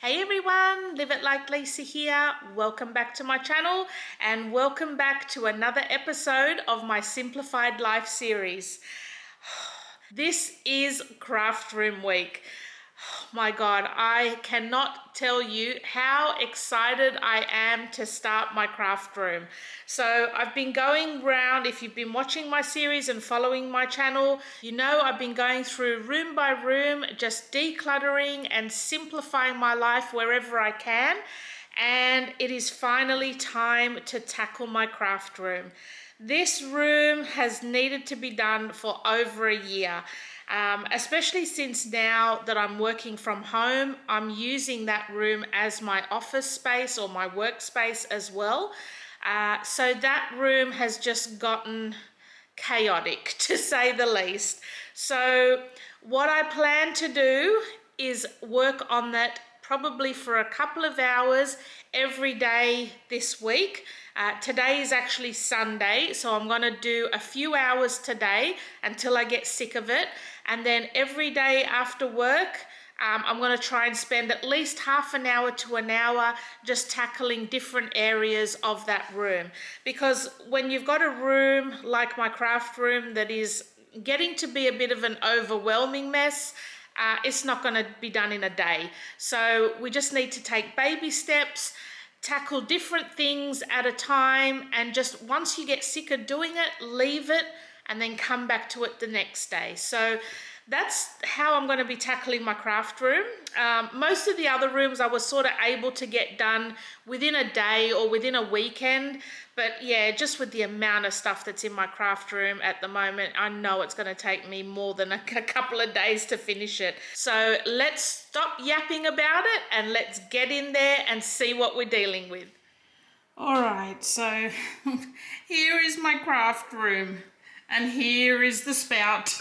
Hey everyone, Live It Like Lisa here. Welcome back to my channel and welcome back to another episode of my Simplified Life series. This is craft room week. My God, I cannot tell you how excited I am to start my craft room. So I've been going round, if you've been watching my series and following my channel, you know I've been going through room by room, just decluttering and simplifying my life wherever I can. And it is finally time to tackle my craft room. This room has needed to be done for over a year. Especially since now that I'm working from home, I'm using that room as my office space or my workspace as well. So that room has just gotten chaotic, to say the least. So what I plan to do is work on that probably for a couple of hours every day this week. Today is actually Sunday, so I'm going to do a few hours today until I get sick of it. And then every day after work, I'm going to try and spend at least half an hour to an hour just tackling different areas of that room. Because when you've got a room like my craft room that is getting to be a bit of an overwhelming mess, it's not going to be done in a day. So we just need to take baby steps, tackle different things at a time, and just once you get sick of doing it, leave it and then come back to it the next day. So that's how I'm going to be tackling my craft room. Most of the other rooms I was sort of able to get done within a day or within a weekend. But yeah, just with the amount of stuff that's in my craft room at the moment, I know it's going to take me more than a couple of days to finish it. So let's stop yapping about it and let's get in there and see what we're dealing with. All right, so here is my craft room. And here is the spout.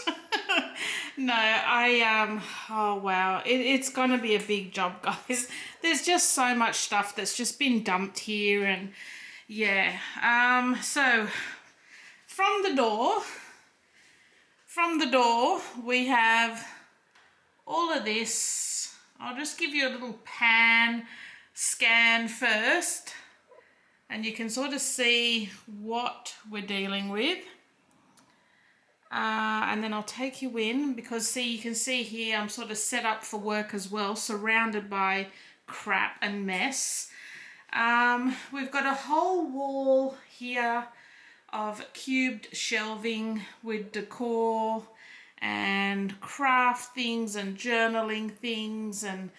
No, oh wow, it's gonna be a big job, guys. There's just so much stuff that's just been dumped here, and yeah. So from the door, we have all of this. I'll just give you a little pan scan first, and you can sort of see what we're dealing with. And then I'll take you in because see, you can see here I'm sort of set up for work as well, surrounded by crap and mess. We've got a whole wall here of cubed shelving with decor and craft things and journaling things and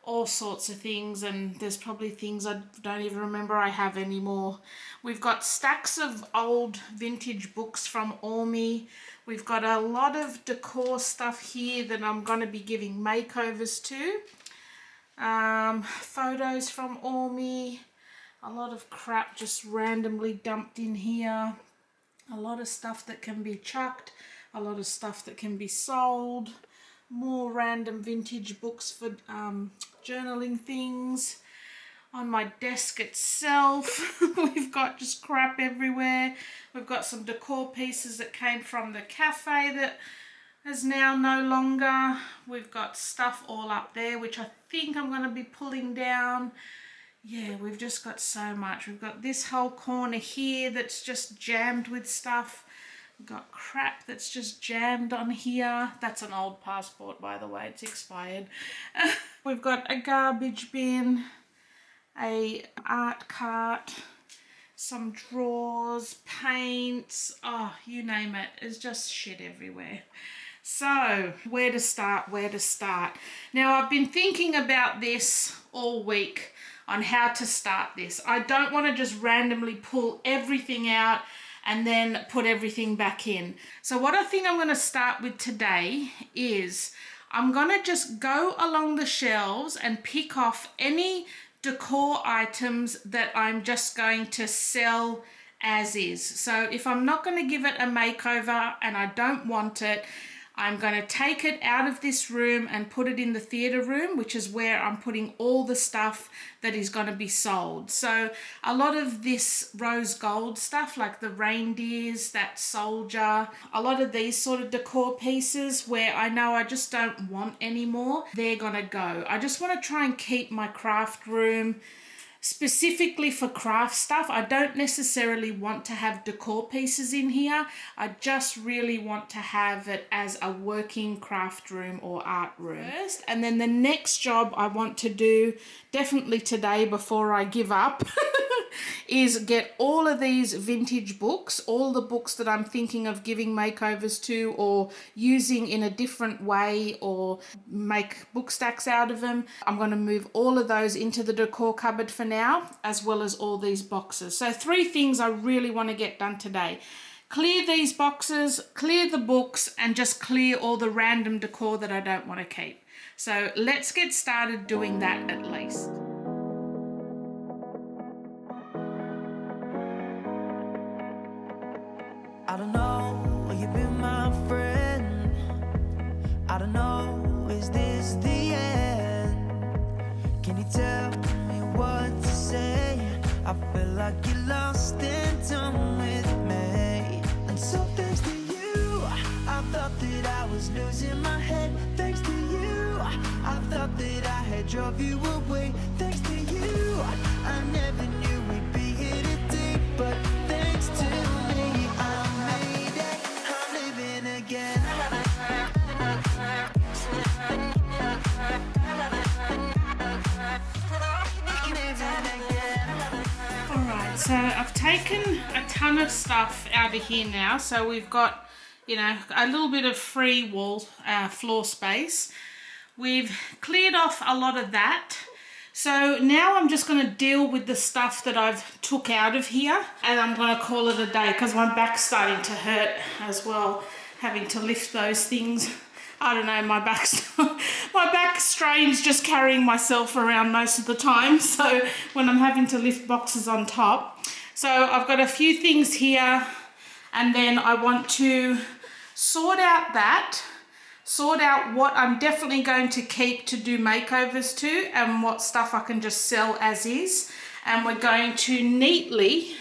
all sorts of things, and there's probably things I don't even remember I have anymore. We've got stacks of old vintage books from Ormy. We've got a lot of decor stuff here that I'm going to be giving makeovers to. Photos from Ormy. A lot of crap just randomly dumped in here. A lot of stuff that can be chucked. A lot of stuff that can be sold. More random vintage books for journaling things. On my desk itself, we've got just crap everywhere. We've got some decor pieces that came from the cafe that is now no longer. We've got stuff all up there, which I think I'm going to be pulling down. Yeah, we've just got so much. We've got this whole corner here that's just jammed with stuff. We've got crap that's just jammed on here. That's an old passport, by the way. It's expired. We've got a garbage bin, a art cart, some drawers, paints, oh, you name it. It's just shit everywhere. So, where to start? Now, I've been thinking about this all week on how to start this. I don't want to just randomly pull everything out and then put everything back in. So what I think I'm going to start with today is I'm going to just go along the shelves and pick off any decor items that I'm just going to sell as is. So if I'm not going to give it a makeover and I don't want it, I'm going to take it out of this room and put it in the theatre room, which is where I'm putting all the stuff that is going to be sold. So a lot of this rose gold stuff, like the reindeers, that soldier, a lot of these sort of decor pieces where I know I just don't want anymore, they're going to go. I just want to try and keep my craft room specifically for craft stuff. I don't necessarily want to have decor pieces in here. I just really want to have it as a working craft room or art room first. And then the next job I want to do, definitely today before I give up, is get all of these vintage books, all the books that I'm thinking of giving makeovers to or using in a different way or make book stacks out of them. I'm going to move all of those into the decor cupboard for now, as well as all these boxes. So 3 things I really want to get done today. Clear these boxes, clear the books, and just clear all the random decor that I don't want to keep. So let's get started doing that at least. I don't know, will you be my friend? I don't know, is this the end? Can you tell me what to say? I feel like you're lost in time with me. And so thanks to you, I thought that I was losing my head. Thanks to you, I thought that I had drove you away. Thanks to you, I never knew we'd be here today. But thanks to me, I made it. I'm living again. Alright, so I've taken a ton of stuff out of here now. So we've got, you know, a little bit of free floor space. We've cleared off a lot of that. So now I'm just going to deal with the stuff that I've took out of here, and I'm going to call it a day because my back's starting to hurt as well, having to lift those things. I don't know, my back strains just carrying myself around most of the time, so when I'm having to lift boxes on top. So I've got a few things here, and then I want to sort out what I'm definitely going to keep to do makeovers to, and what stuff I can just sell as is. And we're going to neatly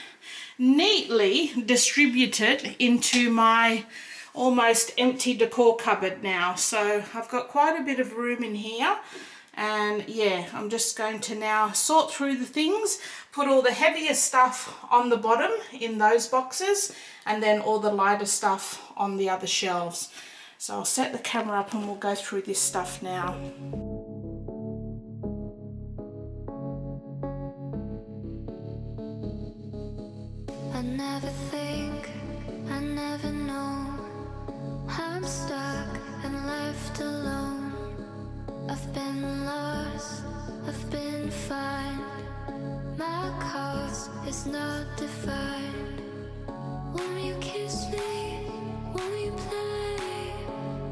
distribute it into my almost empty decor cupboard now. So I've got quite a bit of room in here, and yeah, I'm just going to now sort through the things, put all the heavier stuff on the bottom in those boxes, and then all the lighter stuff on the other shelves. So I'll set the camera up and we'll go through this stuff now. I never think, I never know. I'm stuck and left alone. I've been lost, I've been fine. My cause is not defined. Won't you kiss me? Won't you play?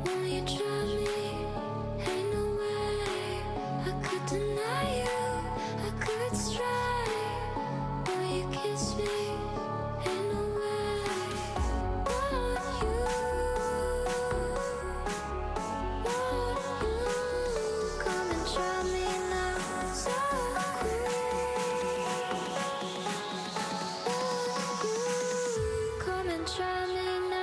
Won't you draw me? Ain't no way I could deny you, I could stray. Won't you kiss me? Ain't no way. Want you, come and try me now, so cool. Come and try me now.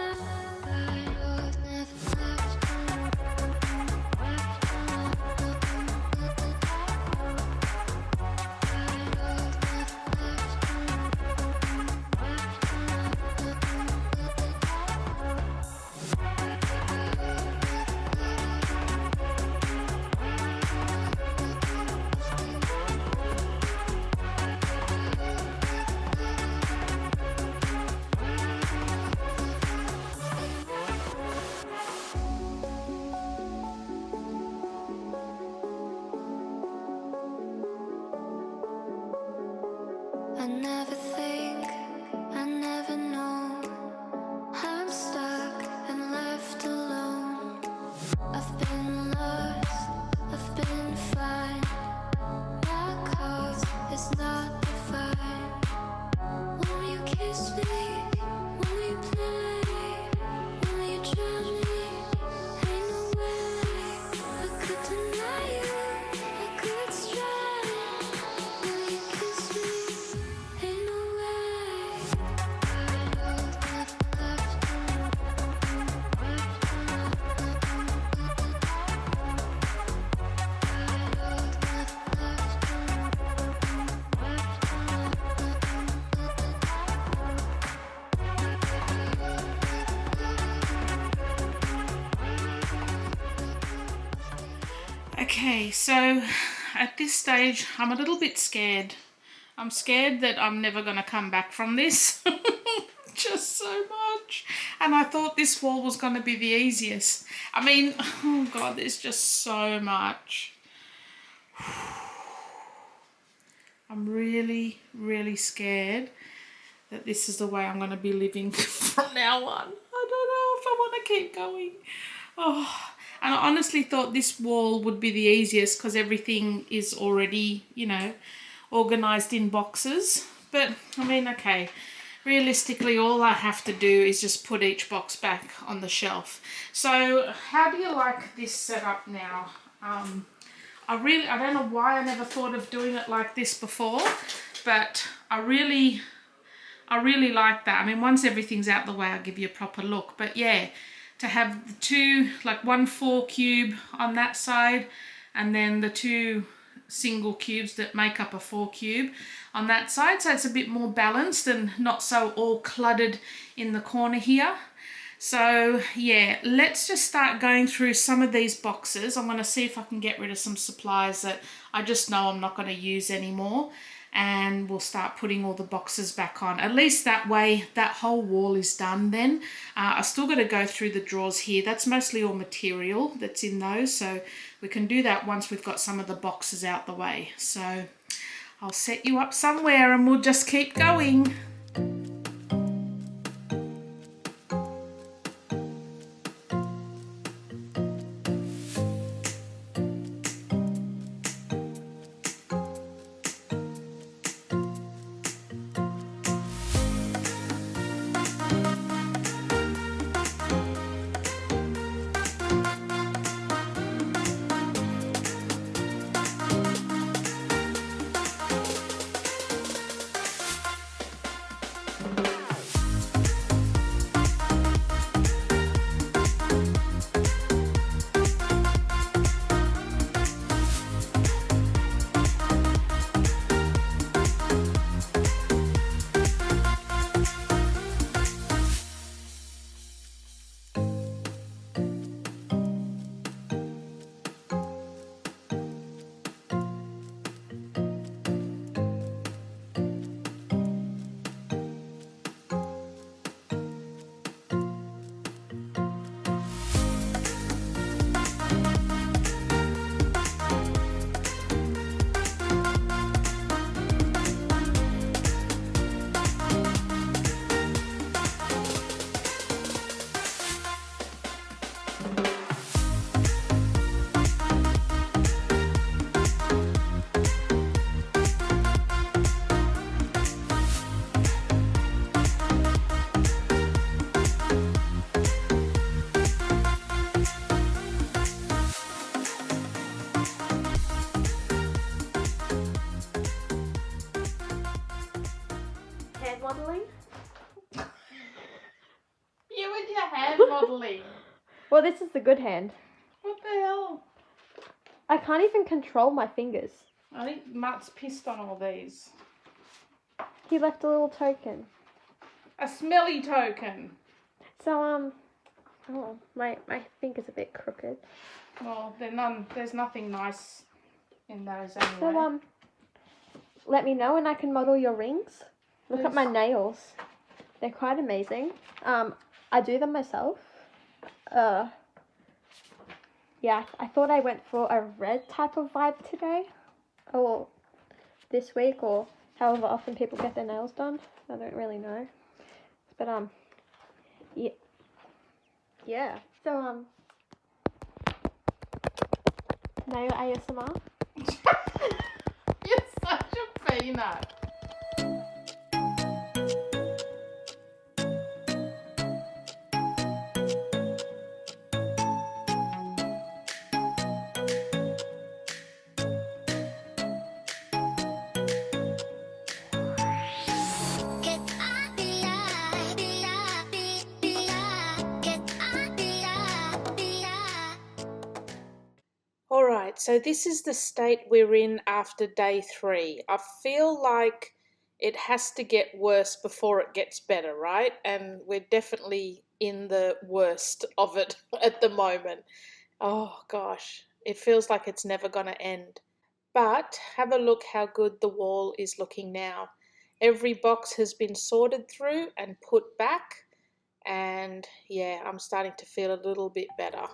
I never think, I never know. I'm stuck and left alone. I've been lost, I've been fine. My cause is not defined. Won't you kiss me? Won't you play? Won't you draw me? Okay, so at this stage, I'm a little bit scared. I'm scared that I'm never going to come back from this. Just so much. And I thought this wall was going to be the easiest. I mean, oh God, there's just so much. I'm really, really scared that this is the way I'm going to be living from now on. I don't know if I want to keep going. Oh, and I honestly thought this wall would be the easiest because everything is already, you know, organised in boxes. But, I mean, okay, realistically, all I have to do is just put each box back on the shelf. So, how do you like this setup now? I don't know why I never thought of doing it like this before, but I really like that. I mean, once everything's out the way, I'll give you a proper look. But yeah, to have the two, like 1 4 cube on that side, and then the 2 single cubes that make up a 4 cube on that side. So it's a bit more balanced and not so all cluttered in the corner here. So yeah, let's just start going through some of these boxes. I'm going to see if I can get rid of some supplies that I just know I'm not going to use anymore. And we'll start putting all the boxes back on. At least that way, that whole wall is done then. I still got to go through the drawers here. That's mostly all material that's in those. So we can do that once we've got some of the boxes out the way. So I'll set you up somewhere and we'll just keep going. Modelling? You and your hand modelling. Well, this is the good hand. What the hell? I can't even control my fingers. I think Matt's pissed on all these. He left a little token. A smelly token. So, oh, my finger's a bit crooked. Well, there's nothing nice in those anyway. So, let me know when I can model your rings. Look at my nails. They're quite amazing. I do them myself. Yeah, I thought I went for a red type of vibe today. Or this week, or however often people get their nails done. I don't really know. But, yeah. Yeah. So, nail ASMR. You're such a peanut. Alright, so this is the state we're in after day 3. I feel like it has to get worse before it gets better, right? And we're definitely in the worst of it at the moment. Oh gosh, It feels like it's never going to end. But have a look how good the wall is looking now. Every box has been sorted through and put back, and yeah, I'm starting to feel a little bit better.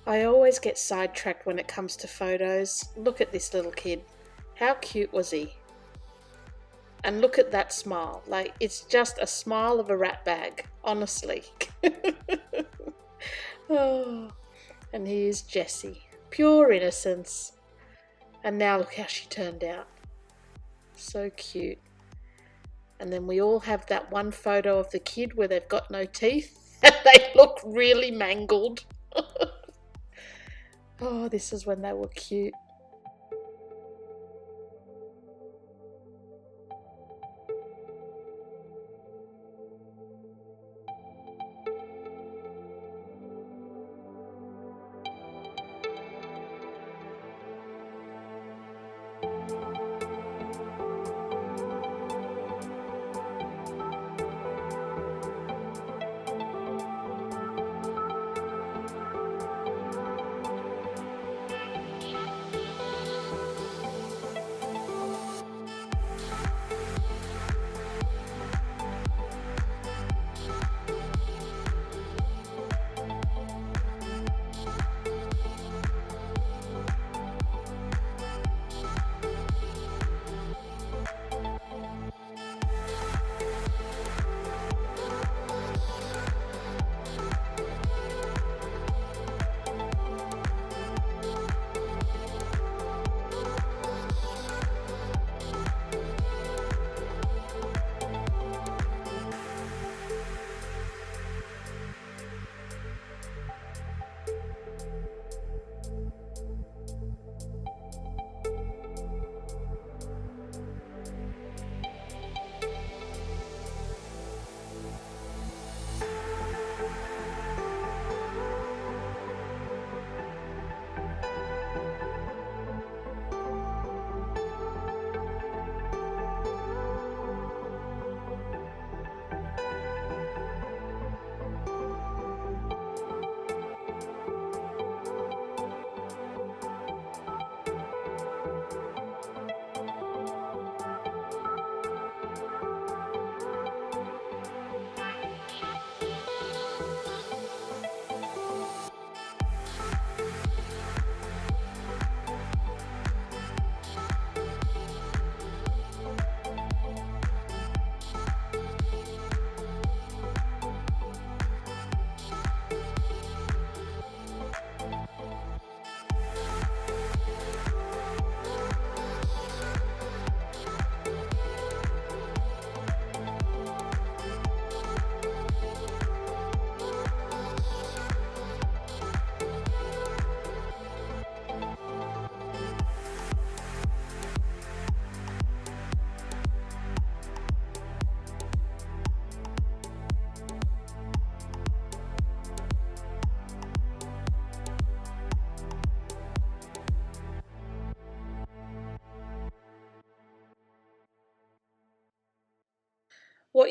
I always get sidetracked when it comes to photos. Look at this little kid. How cute was he? And look at that smile. Like, it's just a smile of a rat bag, honestly. Oh, and here's Jessie. Pure innocence. And now look how she turned out. So cute. And then we all have that one photo of the kid where they've got no teeth and they look really mangled. Oh, this is when they were cute.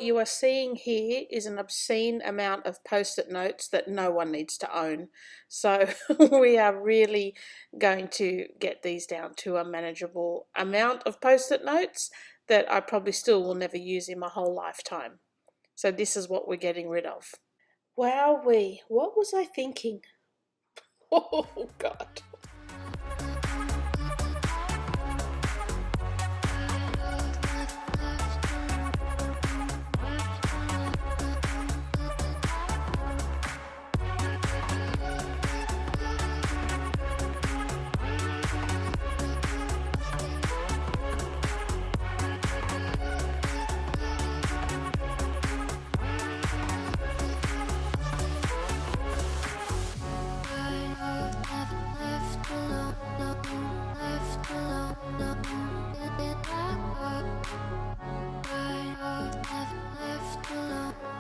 what you are seeing here is an obscene amount of post-it notes that no one needs to own. So we are really going to get these down to a manageable amount of post-it notes that I probably still will never use in my whole lifetime. So this is what we're getting rid of. Wowee, what was I thinking? Oh God.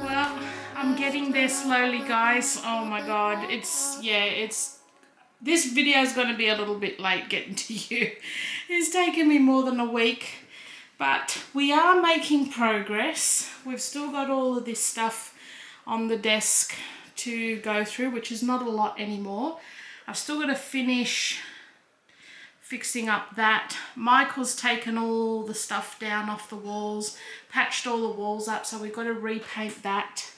Well, I'm getting there slowly, guys. Oh my God, this video is going to be a little bit late getting to you. It's taken me more than a week, but we are making progress. We've still got all of this stuff on the desk to go through, which is not a lot anymore. I've still got to finish fixing up that. Michael's taken all the stuff down off the walls, patched all the walls up, so we've got to repaint that.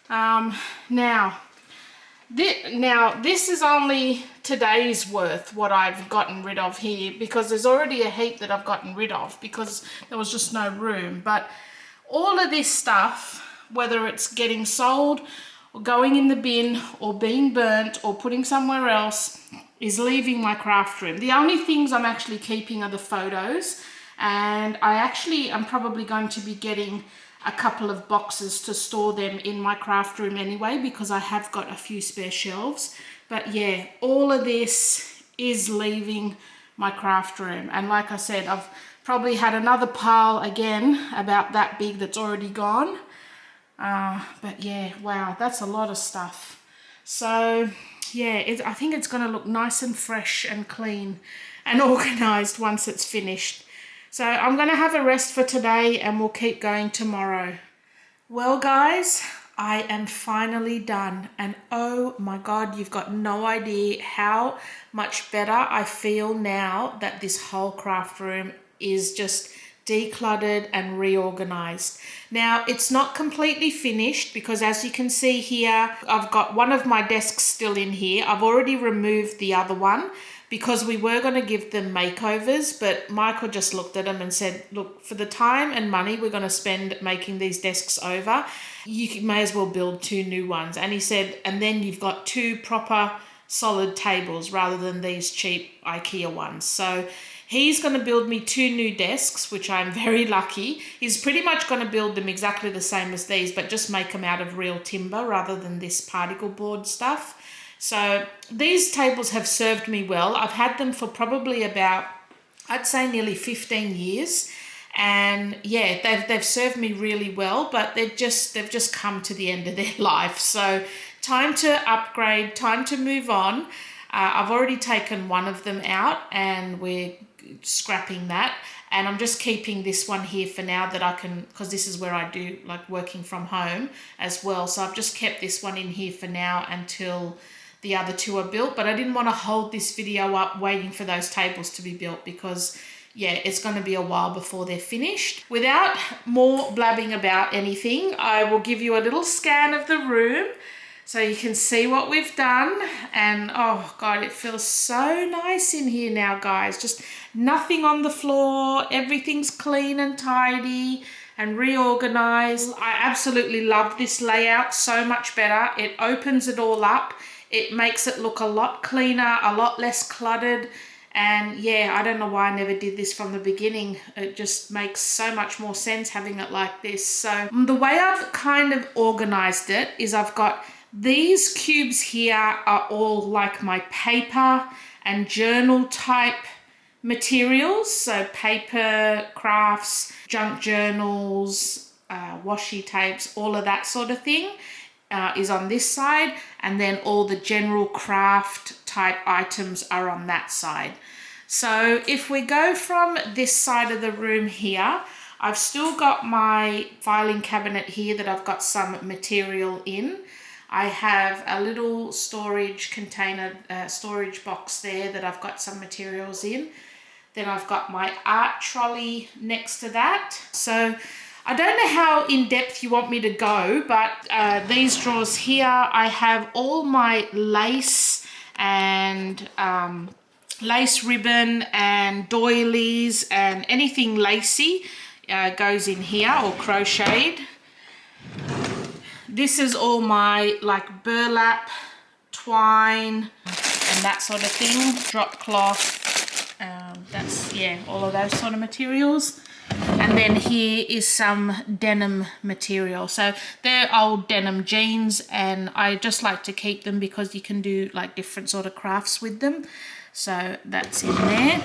Now this is only today's worth what I've gotten rid of here, because there's already a heap that I've gotten rid of because there was just no room. But all of this stuff, whether it's getting sold or going in the bin or being burnt or putting somewhere else, is leaving my craft room. The only things I'm actually keeping are the photos, and I'm probably going to be getting a couple of boxes to store them in my craft room anyway, because I have got a few spare shelves. But yeah, all of this is leaving my craft room. And like I said, I've probably had another pile again about that big that's already gone. But yeah, wow, that's a lot of stuff. So yeah, I think it's going to look nice and fresh and clean and organized once it's finished. So I'm going to have a rest for today and we'll keep going tomorrow. Well guys, I am finally done, and oh my God, you've got no idea how much better I feel now that this whole craft room is just decluttered and reorganized. Now it's not completely finished because, as you can see here, I've got one of my desks still in here. I've already removed the other one because we were going to give them makeovers, but Michael just looked at them and said, look, for the time and money we're going to spend making these desks over, you may as well build 2 new ones. And he said, and then you've got 2 proper solid tables rather than these cheap IKEA ones. So he's going to build me 2 new desks, which I'm very lucky. He's pretty much going to build them exactly the same as these, but just make them out of real timber rather than this particle board stuff. So these tables have served me well. I've had them for probably about, I'd say nearly 15 years. And yeah, they've served me really well, but they've just come to the end of their life. So time to upgrade, time to move on. I've already taken one of them out and we're scrapping that, and I'm just keeping this one here for now that I can, because this is where I do like working from home as well. So I've just kept this one in here for now until the other 2 are built. But I didn't want to hold this video up waiting for those tables to be built because yeah, it's going to be a while before they're finished. Without more blabbing about anything, I will give you a little scan of the room so you can see what we've done. And oh God, it feels so nice in here now, guys. Just nothing on the floor. Everything's clean and tidy and reorganized. I absolutely love this layout so much better. It opens it all up. It makes it look a lot cleaner, a lot less cluttered. And yeah, I don't know why I never did this from the beginning. It just makes so much more sense having it like this. So the way I've kind of organized it is I've got these cubes here are all like my paper and journal type materials. So paper, crafts, junk journals, washi tapes, all of that sort of thing is on this side. And then all the general craft type items are on that side. So if we go from this side of the room here, I've still got my filing cabinet here that I've got some material in. I have a little storage container, storage box there that I've got some materials in. Then I've got my art trolley next to that. So I don't know how in depth you want me to go, but these drawers here, I have all my lace and lace ribbon and doilies and anything lacy goes in here, or crocheted. This is all my like burlap, twine and that sort of thing, drop cloth. That's, yeah, all of those sort of materials. And then here is some denim material. So they're old denim jeans, and I just like to keep them because you can do like different sort of crafts with them. So that's in there.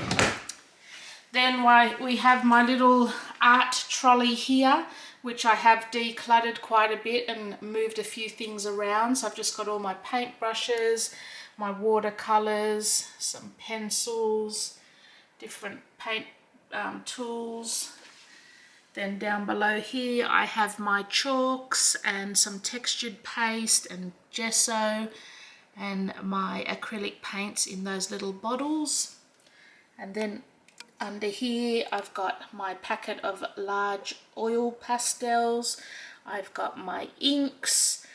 Then we have my little art trolley here, which I have decluttered quite a bit and moved a few things around. So I've just got all my paint brushes, my watercolors, some pencils, different paint tools. Then down below here I have my chalks and some textured paste and gesso and my acrylic paints in those little bottles. And then under here I've got my packet of large oil pastels, I've got my inks,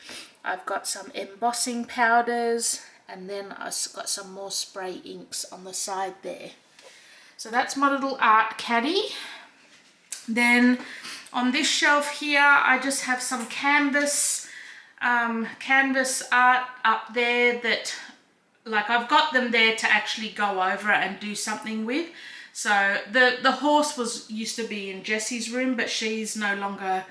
I've got some embossing powders, and then I've got some more spray inks on the side there. So that's my little art caddy. Then on this shelf here I just have some canvas art up there that, like, I've got them there to actually go over and do something with. So the horse used to be in Jessie's room, but she's no longer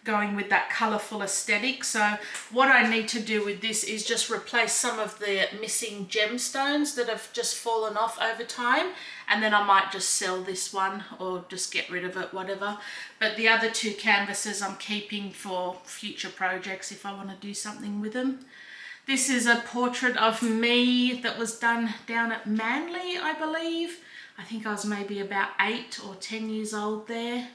going with that colourful aesthetic. So what I need to do with this is just replace some of the missing gemstones that have just fallen off over time, and then I might just sell this one or just get rid of it, whatever. But the other two canvases I'm keeping for future projects if I want to do something with them. This is a portrait of me that was done down at Manly, I believe. I think I was maybe about 8 or 10 years old there.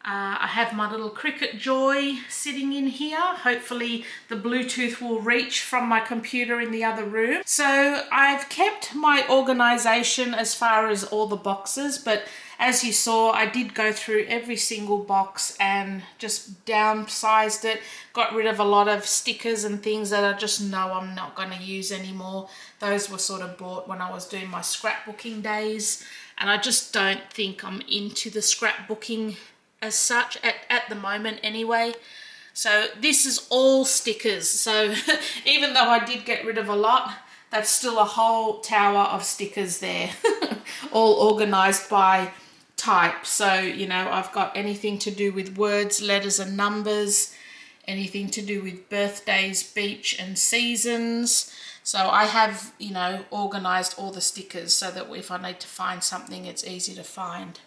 I have my little Cricket Joy sitting in here. Hopefully the Bluetooth will reach from my computer in the other room. So I've kept my organisation as far as all the boxes, but as you saw, I did go through every single box and just downsized it, got rid of a lot of stickers and things that I just know I'm not going to use anymore. Those were sort of bought when I was doing my scrapbooking days, and I just don't think I'm into the scrapbooking as such at the moment anyway. So this is all stickers. So even though I did get rid of a lot, that's still a whole tower of stickers there, all organized by type. So, you know, I've got anything to do with words, letters and numbers, anything to do with birthdays, beach and seasons. So I have, you know, organized all the stickers so that if I need to find something, it's easy to find.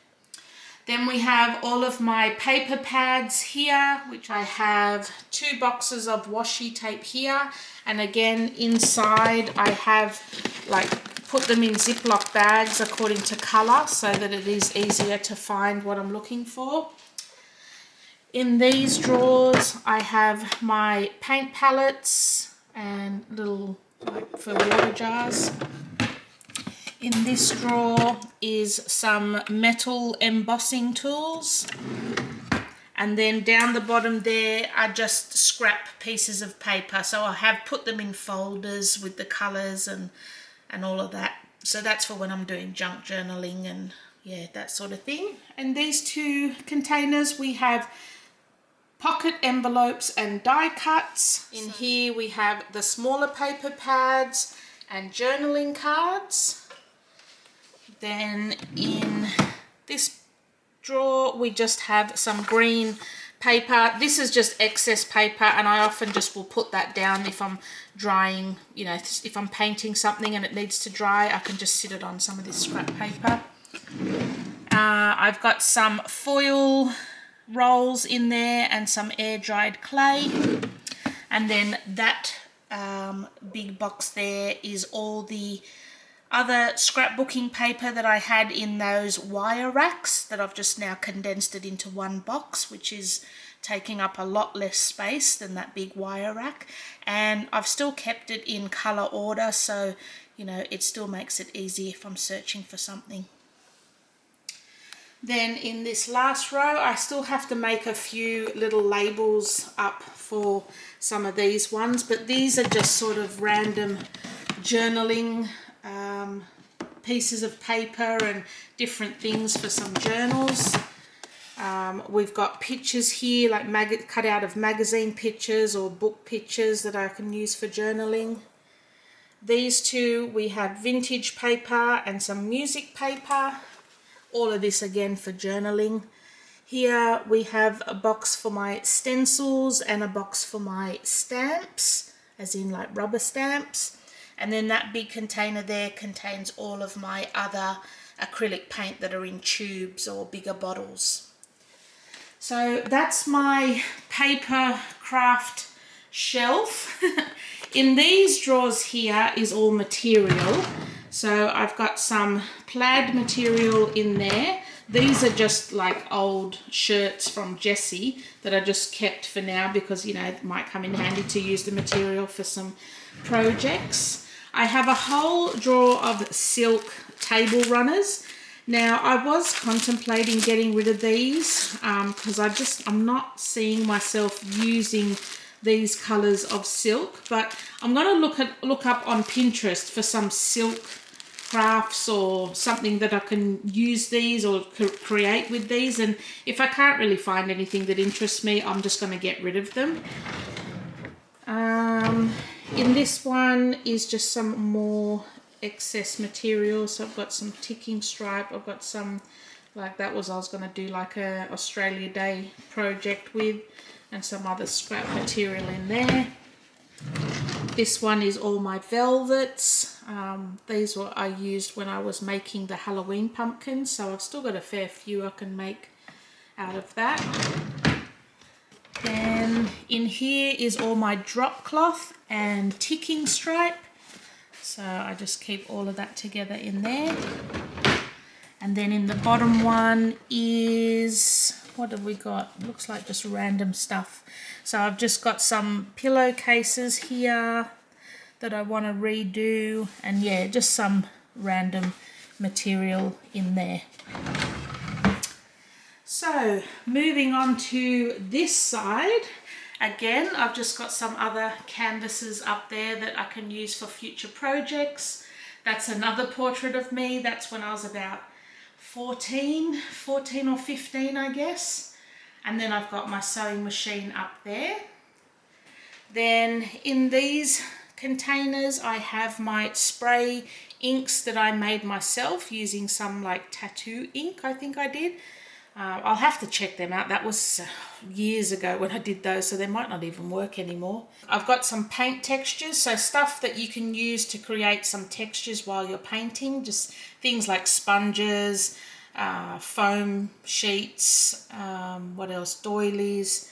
Then we have all of my paper pads here, which I have 2 boxes of washi tape here. And again, inside I have like put them in Ziploc bags according to colour so that it is easier to find what I'm looking for. In these drawers I have my paint palettes and little like for water jars. In this drawer is some metal embossing tools, and then down the bottom there are just scrap pieces of paper. So I have put them in folders with the colours and all of that. So that's for when I'm doing junk journaling and yeah, that sort of thing. And these 2 containers we have pocket envelopes and die cuts. In here we have the smaller paper pads and journaling cards. Then in this drawer we just have some green paper. This is just excess paper, and I often just will put that down if I'm drying, you know, if I'm painting something and it needs to dry, I can just sit it on some of this scrap paper. I've got some foil rolls in there and some air dried clay, and then that big box there is all the other scrapbooking paper that I had in those wire racks that I've just now condensed it into one box, which is taking up a lot less space than that big wire rack. And I've still kept it in colour order, so you know, it still makes it easy if I'm searching for something. Then in this last row, I still have to make a few little labels up for some of these ones, but these are just sort of random journaling pieces of paper and different things for some journals. We've got pictures here, like cut out of magazine pictures or book pictures that I can use for journaling. These two, we have vintage paper and some music paper. All of this again for journaling. Here we have a box for my stencils and a box for my stamps, as in like rubber stamps. And then that big container there contains all of my other acrylic paint that are in tubes or bigger bottles. So that's my paper craft shelf. In these drawers here is all material. So I've got some plaid material in there. These are just like old shirts from Jessie that I just kept for now because, you know, it might come in handy to use the material for some projects. I have a whole drawer of silk table runners. Now I was contemplating getting rid of these because I'm not seeing myself using these colors of silk, but I'm going to look up on Pinterest for some silk crafts or something that I can use these or create with these, and if I can't really find anything that interests me, I'm just going to get rid of them. In this one is just some more excess material, so I've got some ticking stripe, I've got some like that was I was going to do like a Australia Day project with, and some other scrap material in there. This one is all my velvets. These were I used when I was making the Halloween pumpkins, so I've still got a fair few I can make out of that. Then in here is all my drop cloth and ticking stripe, so I just keep all of that together in there. And then in the bottom one is, what have we got? Looks like just random stuff. So I've just got some pillowcases here that I want to redo, and yeah, just some random material in there. So moving on to this side, again I've just got some other canvases up there that I can use for future projects. That's another portrait of me. That's when I was about 14 or 15, I guess. And then I've got my sewing machine up there. Then in these containers I have my spray inks that I made myself using some like tattoo ink, I think I did. I'll have to check them out. That was years ago when I did those, so they might not even work anymore. I've got some paint textures, so stuff that you can use to create some textures while you're painting, just things like sponges, foam sheets, what else, doilies,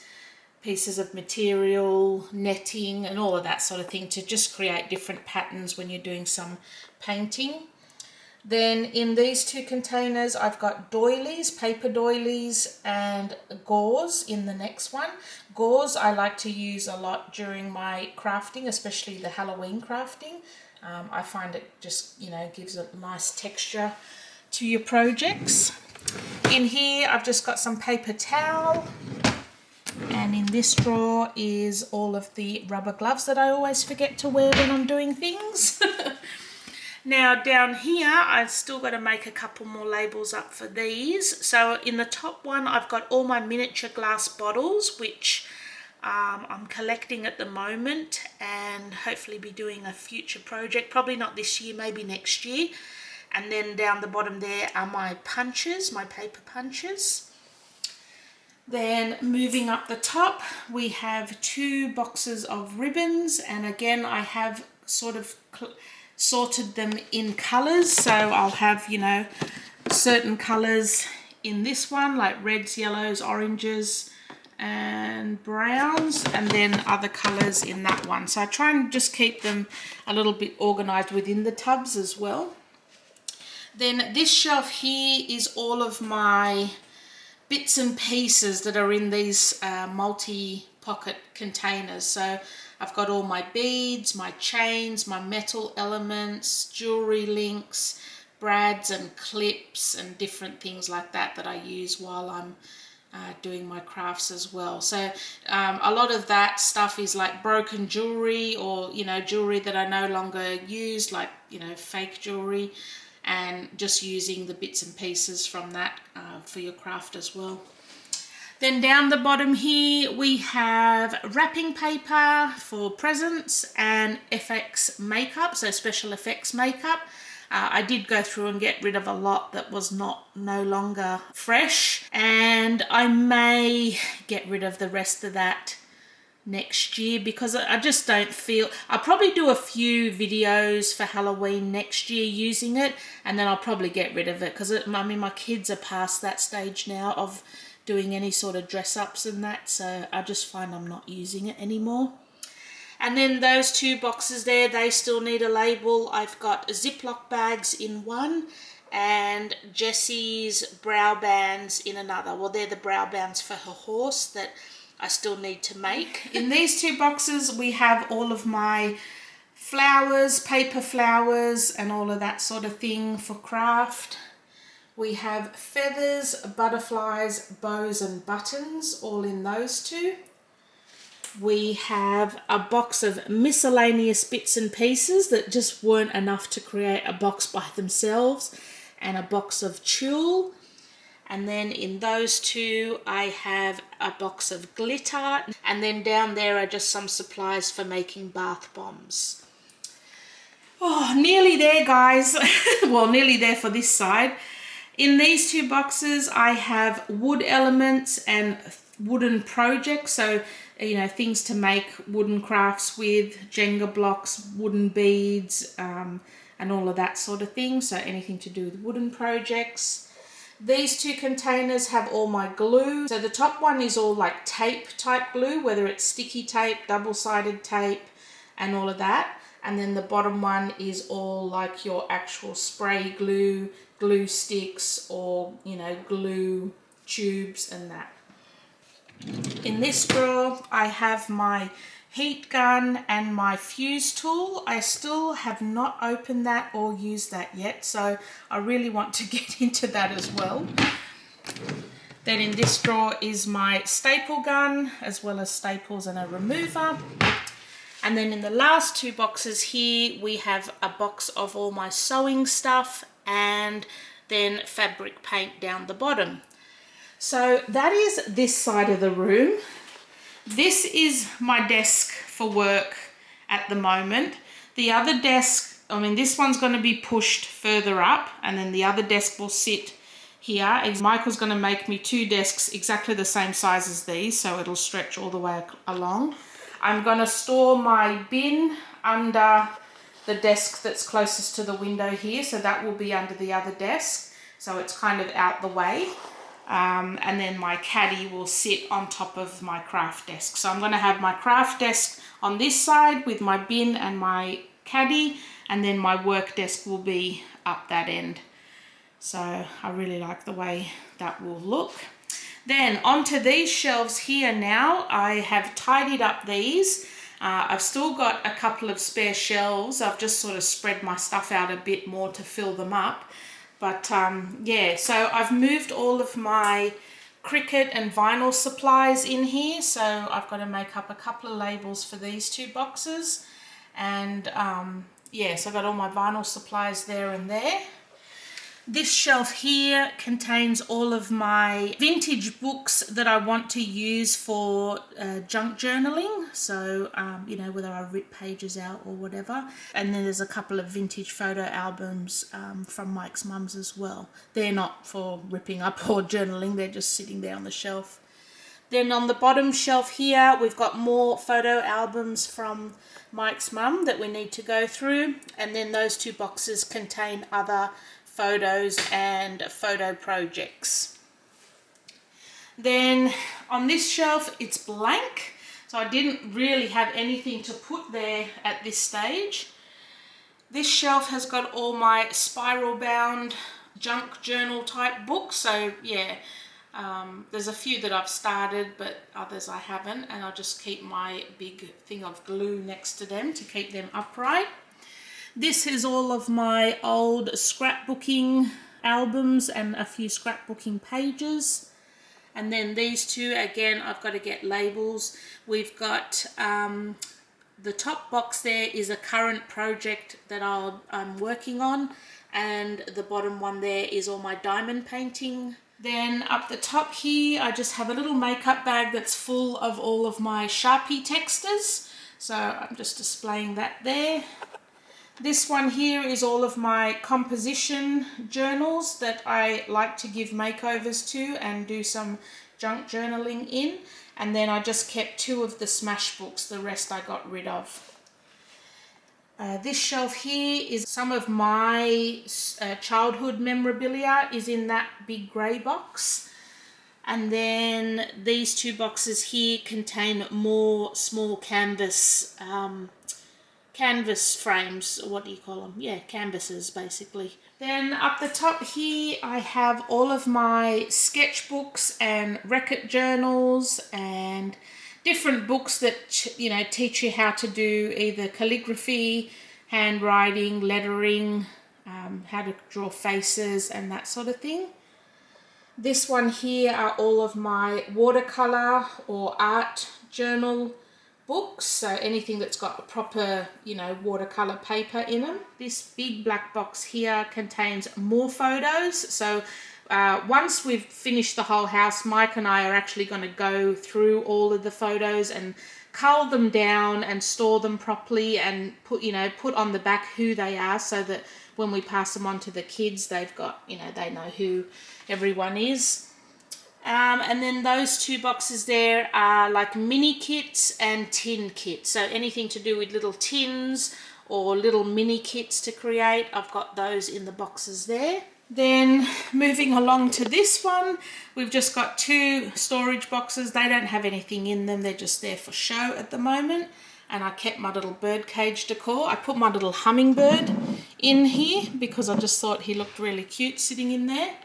pieces of material, netting, and all of that sort of thing to just create different patterns when you're doing some painting. Then in these two containers I've got doilies, paper doilies, and gauze in the next one. Gauze I like to use a lot during my crafting, especially the Halloween crafting. I find it just, you know, gives a nice texture to your projects. In here I've just got some paper towel, and in this drawer is all of the rubber gloves that I always forget to wear when I'm doing things. Now down here I've still got to make a couple more labels up for these. So in the top one I've got all my miniature glass bottles, which I'm collecting at the moment and hopefully be doing a future project, probably not this year, maybe next year. And then down the bottom there are my punches, my paper punches. Then moving up the top we have 2 boxes of ribbons, and again I have sort of sorted them in colors, so I'll have, you know, certain colors in this one like reds, yellows, oranges and browns, and then other colors in that one. So I try and just keep them a little bit organized within the tubs as well. Then this shelf here is all of my bits and pieces that are in these multi-pocket containers. So I've got all my beads, my chains, my metal elements, jewelry links, brads and clips and different things like that that I use while I'm doing my crafts as well. So a lot of that stuff is like broken jewelry, or jewelry that I no longer use, like fake jewelry, and just using the bits and pieces from that for your craft as well. Then down the bottom here we have wrapping paper for presents and FX makeup, so special effects makeup. I did go through and get rid of a lot that was no longer fresh, and I may get rid of the rest of that next year because I just don't feel. I'll probably do a few videos for Halloween next year using it, and then I'll probably get rid of it because I mean my kids are past that stage now of doing any sort of dress ups and that, so I just find I'm not using it anymore. And then those two boxes there, they still need a label. I've got Ziploc bags in one and Jessie's brow bands in another. Well, they're the brow bands for her horse that I still need to make. In these two boxes we have all of my flowers, paper flowers and all of that sort of thing for craft. We have feathers, butterflies, bows and buttons, all in those two. We have a box of miscellaneous bits and pieces that just weren't enough to create a box by themselves, and a box of tulle. And then in those two I have a box of glitter, and then down there are just some supplies for making bath bombs. Oh, nearly there, guys. Well, nearly there for this side. In these two boxes I have wood elements and wooden projects, so things to make wooden crafts with, Jenga blocks, wooden beads, and all of that sort of thing, so anything to do with wooden projects. These two containers have all my glue. So the top one is all like tape type glue, whether it's sticky tape, double-sided tape and all of that. And then the bottom one is all like your actual spray glue, glue sticks, or glue tubes and that. In this drawer I have my heat gun and my fuse tool. I still have not opened that or used that yet, so I really want to get into that as well. Then in this drawer is my staple gun, as well as staples and a remover. And then in the last two boxes here we have a box of all my sewing stuff and then fabric paint down the bottom. So that is this side of the room. This is my desk for work at the moment. The other desk, I mean this one's going to be pushed further up, and then the other desk will sit here. Michael's going to make me two desks exactly the same size as these, so it'll stretch all the way along. I'm going to store my bin under the desk that's closest to the window here, so that will be under the other desk, so it's kind of out the way. And then my caddy will sit on top of my craft desk. So I'm going to have my craft desk on this side with my bin and my caddy, and then my work desk will be up that end. So I really like the way that will look. Then onto these shelves here now. I have tidied up these. I've still got a couple of spare shelves. I've just sort of spread my stuff out a bit more to fill them up. But yeah, so I've moved all of my Cricut and vinyl supplies in here. So I've got to make up a couple of labels for these two boxes. And yeah, so I've got all my vinyl supplies there and there. This shelf here contains all of my vintage books that I want to use for junk journaling. So, whether I rip pages out or whatever. And then there's a couple of vintage photo albums from Mike's mum's as well. They're not for ripping up or journaling, they're just sitting there on the shelf. Then on the bottom shelf here, we've got more photo albums from Mike's mum that we need to go through. And then those two boxes contain other photos and photo projects. Then on this shelf it's blank, so I didn't really have anything to put there at this stage. This shelf has got all my spiral bound junk journal type books, so yeah, there's a few that I've started but others I haven't, and I'll just keep my big thing of glue next to them to keep them upright. This is all of my old scrapbooking albums and a few scrapbooking pages. And then these two, again, I've got to get labels. We've got the top box there is a current project that I'm working on, and the bottom one there is all my diamond painting. Then up the top here, I just have a little makeup bag that's full of all of my Sharpie textures. So I'm just displaying that there. This one here is all of my composition journals that I like to give makeovers to and do some junk journaling in. And then I just kept 2 of the smash books, the rest I got rid of. This shelf here is some of my childhood memorabilia is in that big grey box. And then these 2 boxes here contain more small canvas frames, what do you call them? Yeah, canvases basically. Then up the top here I have all of my sketchbooks and record journals and different books that, you know, teach you how to do either calligraphy, handwriting, lettering, how to draw faces and that sort of thing. This one here are all of my watercolor or art journal books, so anything that's got a proper, you know, watercolor paper in them. This big black box here contains more photos, so once we've finished the whole house, Mike and I are actually going to go through all of the photos and cull them down and store them properly and put on the back who they are, so that when we pass them on to the kids, they've got, you know, they know who everyone is. And then those 2 boxes there are like mini kits and tin kits. So anything to do with little tins or little mini kits to create, I've got those in the boxes there. Then moving along to this one, we've just got 2 storage boxes. They don't have anything in them. They're just there for show at the moment. And I kept my little bird cage decor. I put my little hummingbird in here because I just thought he looked really cute sitting in there.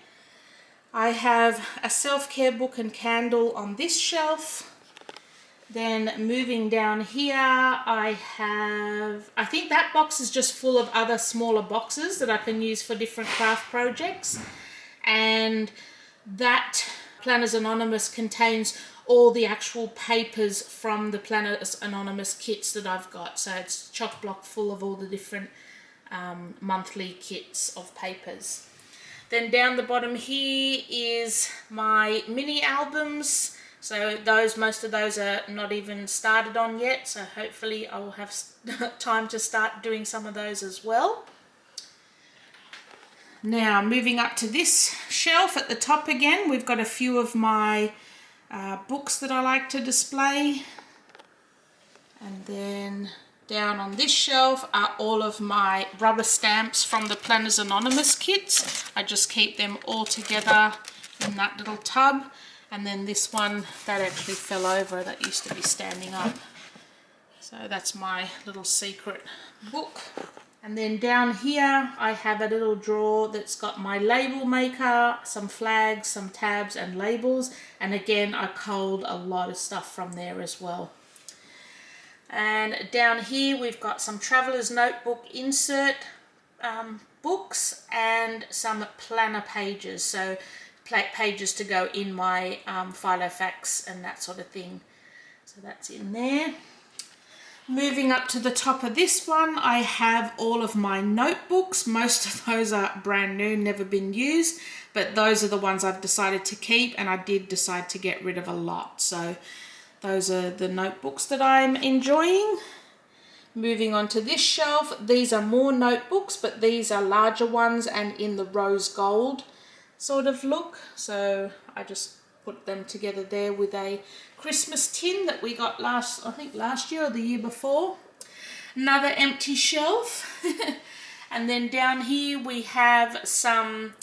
I have a self-care book and candle on this shelf. Then moving down here, I think that box is just full of other smaller boxes that I can use for different craft projects. And that Planners Anonymous contains all the actual papers from the Planners Anonymous kits that I've got. So it's chock-block full of all the different monthly kits of papers. Then down the bottom here is my mini albums. So most of those are not even started on yet. So hopefully I will have time to start doing some of those as well. Now moving up to this shelf at the top again, we've got a few of my books that I like to display. And then down on this shelf are all of my rubber stamps from the Planners Anonymous kits. I just keep them all together in that little tub. And then this one, that actually fell over, that used to be standing up. So that's my little secret book. And then down here I have a little drawer that's got my label maker, some flags, some tabs and labels. And again, I culled a lot of stuff from there as well. And down here we've got some Traveler's Notebook insert books and some planner pages, so pages to go in my Filofax and that sort of thing. So that's in there. Moving up to the top of this one, I have all of my notebooks. Most of those are brand new, never been used, but those are the ones I've decided to keep, and I did decide to get rid of a lot. So those are the notebooks that I'm enjoying. Moving on to this shelf, these are more notebooks, but these are larger ones and in the rose gold sort of look. So I just put them together there with a Christmas tin that we got last year or the year before. Another empty shelf. And then down here we have some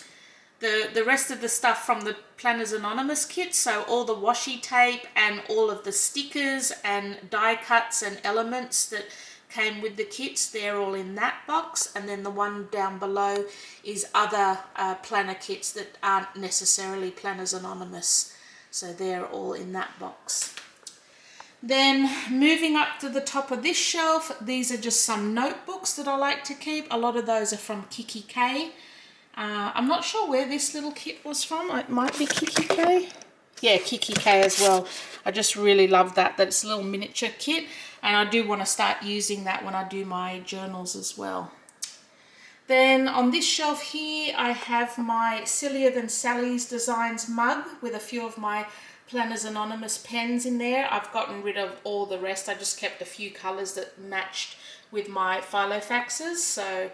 the rest of the stuff from the Planners Anonymous kit, so all the washi tape and all of the stickers and die cuts and elements that came with the kits. They're all in that box, and then the one down below is other planner kits that aren't necessarily Planners Anonymous, so they're all in that box. Then moving up to the top of this shelf, these are just some notebooks that I like to keep. A lot of those are from Kiki K. I'm not sure where this little kit was from. It might be Kiki K. Yeah, Kiki K as well. I just really love that it's a little miniature kit, and I do want to start using that when I do my journals as well. Then on this shelf here, I have my Sillier Than Sally's Designs mug with a few of my Planners Anonymous pens in there. I've gotten rid of all the rest. I just kept a few colours that matched with my Filofaxes, so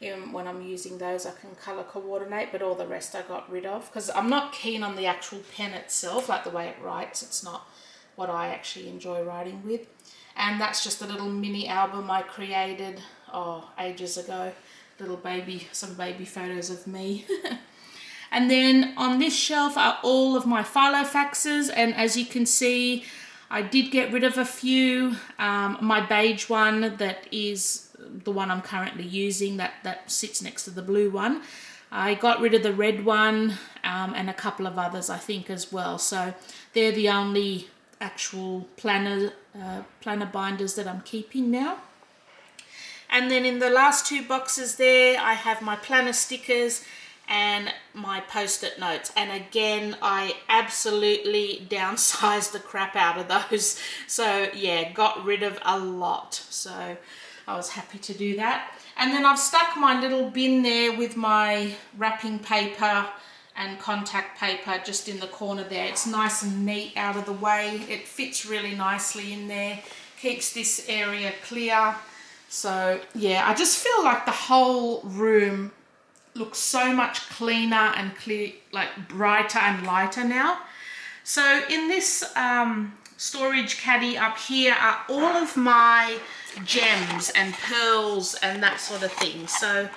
even when I'm using those I can colour coordinate, but all the rest I got rid of because I'm not keen on the actual pen itself, like the way it writes. It's not what I actually enjoy writing with. And that's just a little mini album I created ages ago. Some baby photos of me. And then on this shelf are all of my Filofaxes, and as you can see, I did get rid of a few. My beige one, that is the one I'm currently using, that sits next to the blue one. I got rid of the red one and a couple of others I think as well. So they're the only actual planner binders that I'm keeping now. And then in the last two boxes there, I have my planner stickers and my post-it notes, and again I absolutely downsized the crap out of those, so yeah, got rid of a lot, so I was happy to do that. And then I've stuck my little bin there with my wrapping paper and contact paper just in the corner there. It's nice and neat out of the way. It fits really nicely in there, keeps this area clear. So yeah, I just feel like the whole room looks so much cleaner and clear, like brighter and lighter now. So in this storage caddy up here are all of my gems and pearls and that sort of thing. So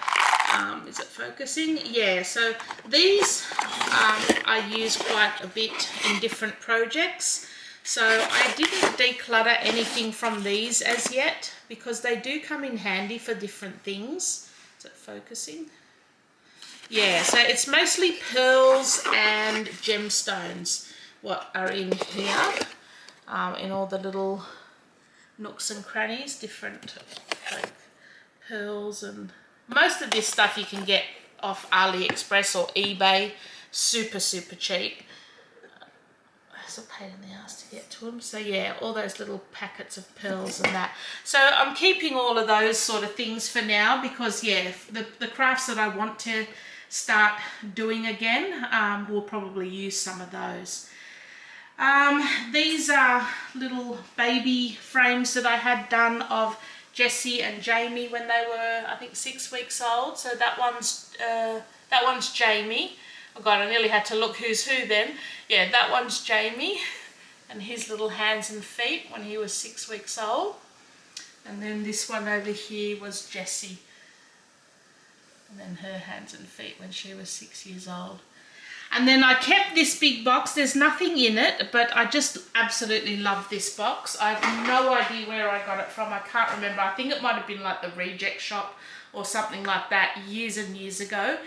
is it focusing? Yeah, so these I use quite a bit in different projects. So I didn't declutter anything from these as yet because they do come in handy for different things. Is it focusing? Yeah, so it's mostly pearls and gemstones what are in here, in all the little nooks and crannies, different like pearls, and most of this stuff you can get off AliExpress or eBay, super cheap. It's a pain in the ass to get to them. So yeah, all those little packets of pearls and that. So I'm keeping all of those sort of things for now because yeah, the crafts that I want to start doing again, we'll probably use some of those. These are little baby frames that I had done of Jessie and Jamie when they were, I think, 6 weeks old. So that one's Jamie. Oh God, I nearly had to look who's who then. Yeah, that one's Jamie and his little hands and feet when he was 6 weeks old. And then this one over here was Jessie. And then her hands and feet when she was 6 years old. And then I kept this big box. There's nothing in it, but I just absolutely love this box. I have no idea where I got it from. I can't remember. I think it might have been like the reject shop or something like that years and years ago.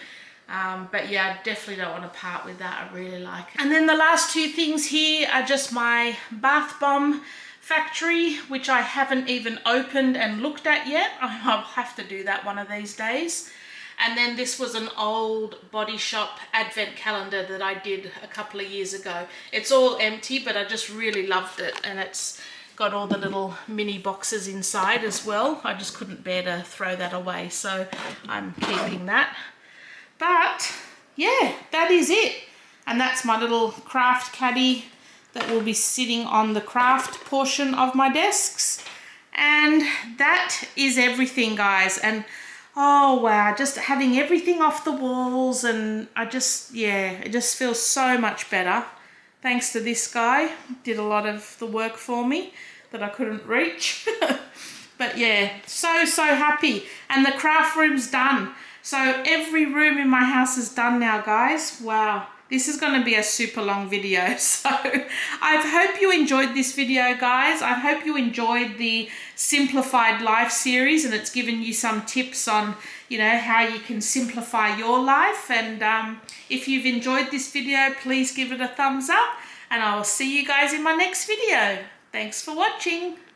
But yeah, I definitely don't want to part with that. I really like it. And then the last two things here are just my bath bomb factory, which I haven't even opened and looked at yet. I'll have to do that one of these days. And then this was an old Body Shop advent calendar that I did a couple of years ago. It's all empty, but I just really loved it, and it's got all the little mini boxes inside as well. I just couldn't bear to throw that away, so I'm keeping that. But yeah, that is it. And that's my little craft caddy that will be sitting on the craft portion of my desks. And that is everything, guys. And oh wow, just having everything off the walls, and it just feels so much better. Thanks to this guy, did a lot of the work for me that I couldn't reach. But yeah, so happy. And the craft room's done. So every room in my house is done now, guys. Wow, This is going to be a super long video, so I hope you enjoyed this video, guys. I hope you enjoyed the Simplified Life series, and it's given you some tips on, you know, how you can simplify your life. And if you've enjoyed this video, please give it a thumbs up, and I will see you guys in my next video. Thanks for watching.